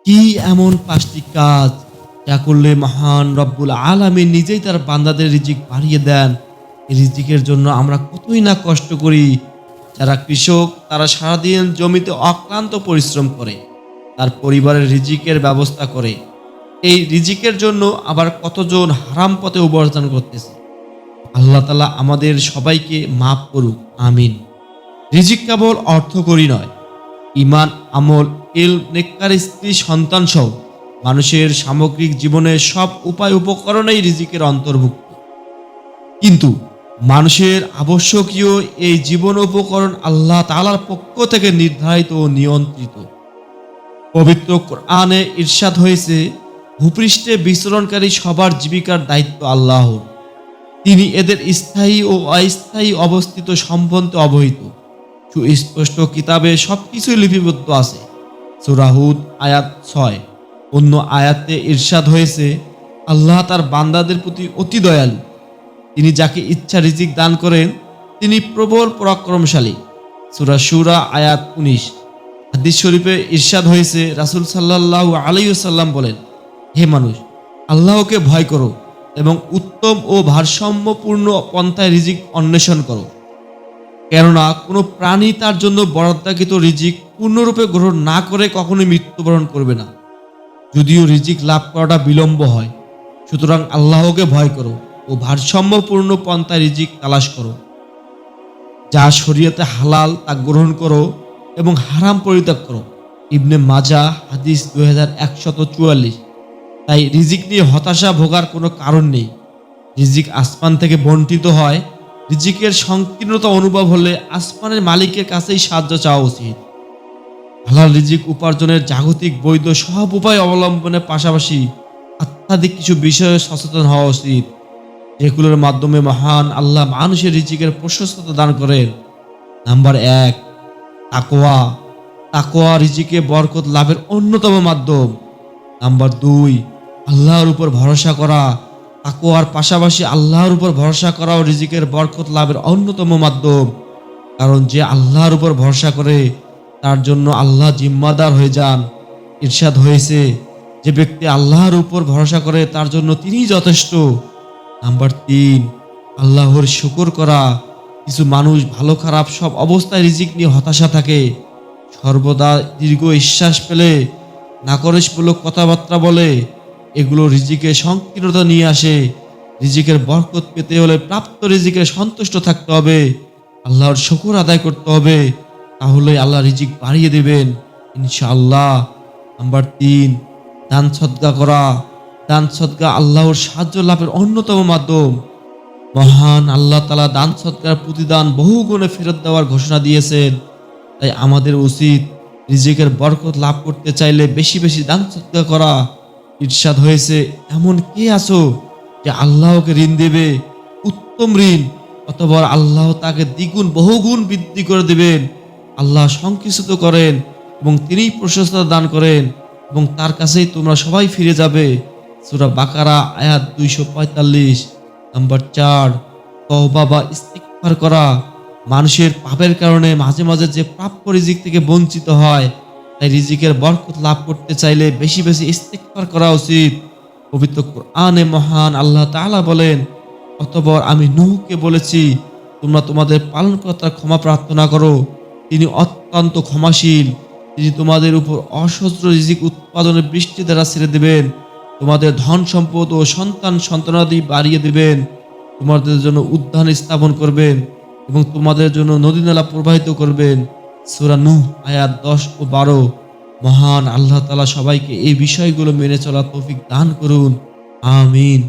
কি এমন ৫টি কাজ যা করলে মহান রব্বুল আলামিন নিজেই তার বান্দাদের রিজিক বাড়িয়ে দেন। এই রিজিকের জন্য আমরা কতই না কষ্ট করি। যারা কৃষক তারা সারাদিন জমিতে অক্লান্ত পরিশ্রম করে তার পরিবারের রিজিকের ব্যবস্থা করে। এই রিজিকের জন্য আবার কতজন হারাম পথে উপার্জন করতেছে। আল্লাহ তাআলা আমাদের সবাইকে মাফ করুক, আমিন। রিজিক কেবল অর্থকরী নয়, ঈমান, আমল, ইলম, নেককার স্ত্রী, সন্তান সহ মানুষের সামগ্রিক জীবনের সব উপায় উপকরণেই রিজিকের অন্তর্ভুক্ত। কিন্তু মানুষের আবশ্যকীয় এই জীবন উপকরণ আল্লাহ তাআলার পক্ষ থেকে নির্ধারিত ও নিয়ন্ত্রিত। পবিত্র কোরআনে ইরশাদ হয়েছে, ভূপৃষ্ঠে বিচরণকারী সবার জীবিকার দায়িত্ব আল্লাহর। তিনি এদের স্থায়ী ও অস্থায়ী অবস্থিত সম্বন্ধে অবহিত। সুস্পষ্ট কিতাবে সবকিছুই লিপিবদ্ধ আছে। সূরা হুদ আয়াত ৬। অন্য আয়াতে ইরশাদ হয়েছে, আল্লাহ তার বান্দাদের প্রতি অতি দয়ালু। তিনি যাকে ইচ্ছা রিজিক দান করেন, তিনি প্রবল পরাক্রমশালী। সূরা শুরা আয়াত ১৯। হাদিস শরীফে ইরশাদ হয়েছে, রাসূল সাল্লাল্লাহু আলাইহি ওয়াসাল্লাম বলেন, হে মানুষ, আল্লাহকে ভয় করো এবং উত্তম ও ভারসাম্যপূর্ণ পন্থায় রিজিক অন্বেষণ করো। কেননা কোনো প্রাণী তার জন্য বরাদ্দকৃত রিজিক পূর্ণরূপে গ্রহণ না করে কখনোই মৃত্যুবরণ করবে না, যদিও রিজিক লাভ করাটা বিলম্ব হয়। সুতরাং আল্লাহকে ভয় করো ও ভারসাম্যপূর্ণ পন্থায় রিজিক তালাশ করো। যা শরীয়তে হালাল তা গ্রহণ করো এবং হারাম পরিত্যাগ করো। ইবনে মাজাহ হাদিস 2144। তাই রিজিক নিয়ে হতাশা ভোগার কোনো কারণ নেই। রিজিক আসমান থেকে বণ্টিত হয়। রিজিকের সংকীর্ণতা অনুভব হলে আসমানের মালিকের কাছেই সাহায্য চাওয়া উচিত। হালাল রিজিক উপার্জনের জাগতিক বৈধ সব উপায় অবলম্বনের পাশাপাশি আধ্যাত্মিক কিছু বিষয়ে সচেতন হওয়া উচিত, যেগুলোর মাধ্যমে মহান আল্লাহ মানুষের রিজিকের প্রশস্ততা দান করেন। নাম্বার ১, তাকওয়া। তাকওয়া রিজিকে বরকত লাভের অন্যতম মাধ্যম। নাম্বার ২, আল্লাহর উপর ভরসা করা। তাকওয়ার পাশাপাশি আল্লাহর উপর ভরসা করাও রিজিকের বরকত লাভের অন্যতম মাধ্যম। কারণ যে আল্লাহর উপর ভরসা করে তার জন্য আল্লাহ জিম্মাদার হয়ে যান। ইরশাদ হয়েছে, যে ব্যক্তি আল্লাহর উপর ভরসা করে তার জন্য তিনিই যথেষ্ট। নাম্বার ৩, আল্লাহর শুকর করা। কিছু মানুষ ভালো খারাপ সব অবস্থায় রিজিক নিয়ে হতাশা থাকে। সর্বদা দীর্ঘ নিঃশ্বাস ফেলে নাকরিশমূলক কথাবার্তা বলে। এগুলো রিজিকে সংকীর্ণতা নিয়ে আসে। রিজিকের বরকত পেতে হলে প্রাপ্ত রিজিকে সন্তুষ্ট থাকতে হবে, আল্লাহর শুকর আদায় করতে হবে, তাহলে আল্লাহ রিজিক বাড়িয়ে দেবেন ইনশাআল্লাহ। নাম্বার ৩, দান সদকা করা। দান সদকা আল্লাহর সাহায্য লাভের অন্যতম মাধ্যম। মহান আল্লাহ তাআলা দান সদকার প্রতিদান বহু গুণে ফেরত দেওয়ার ঘোষণা দিয়েছেন। তাই আমাদের উচিত রিজিকের বরকত লাভ করতে চাইলে বেশি বেশি দান সদকা করা। ইরশাদ হয়েছে, এমন কে আছো যে আল্লাহকে ঋণ দেবে উত্তম ঋণ, অথবা আল্লাহ তাকে দ্বিগুণ বহুগুণ বৃদ্ধি করে দেবেন। আল্লাহ সংকীর্ষিত করেন এবং তিনিই প্রশস্ততা দান করেন এবং তার কাছেই তোমরা সবাই ফিরে যাবে। সূরা বাকারা আয়াত ২৪৫। নাম্বার ৪, তওবা বা ইস্তিগফার করা। মানুষের পাপের কারণে মাঝে মাঝে যে প্রাপ্য রিজিক থেকে বঞ্চিত হয়, তাই রিজিকের বরকত লাভ করতে চাইলে বেশি বেশি ইস্তিগফার করা উচিত। পবিত্র কোরআনে মহান আল্লাহ তাআলা বলেন, অতঃপর আমি নূহকে বলেছি, তোমরা তোমাদের পালনকর্তার ক্ষমা প্রার্থনা করো, তিনি অত্যন্ত ক্ষমাশীল। তিনি তোমাদের উপর অসহস্র রিজিক উৎপাদনের বৃষ্টি দ্বারা ছেড়ে দেবেন, তোমাদের ধন সম্পদ ও সন্তান সন্তানাদি বাড়িয়ে দেবেন, তোমাদের জন্য উদ্যান স্থাপন করবেন এবং তোমাদের জন্য নদী নালা প্রবাহিত করবেন। সূরা নূহ আয়াত ১০ ও ১২। মহান আল্লাহ তাআলা সবাইকে এই বিষয়গুলো মেনে চলার তৌফিক দান করুন, আমিন।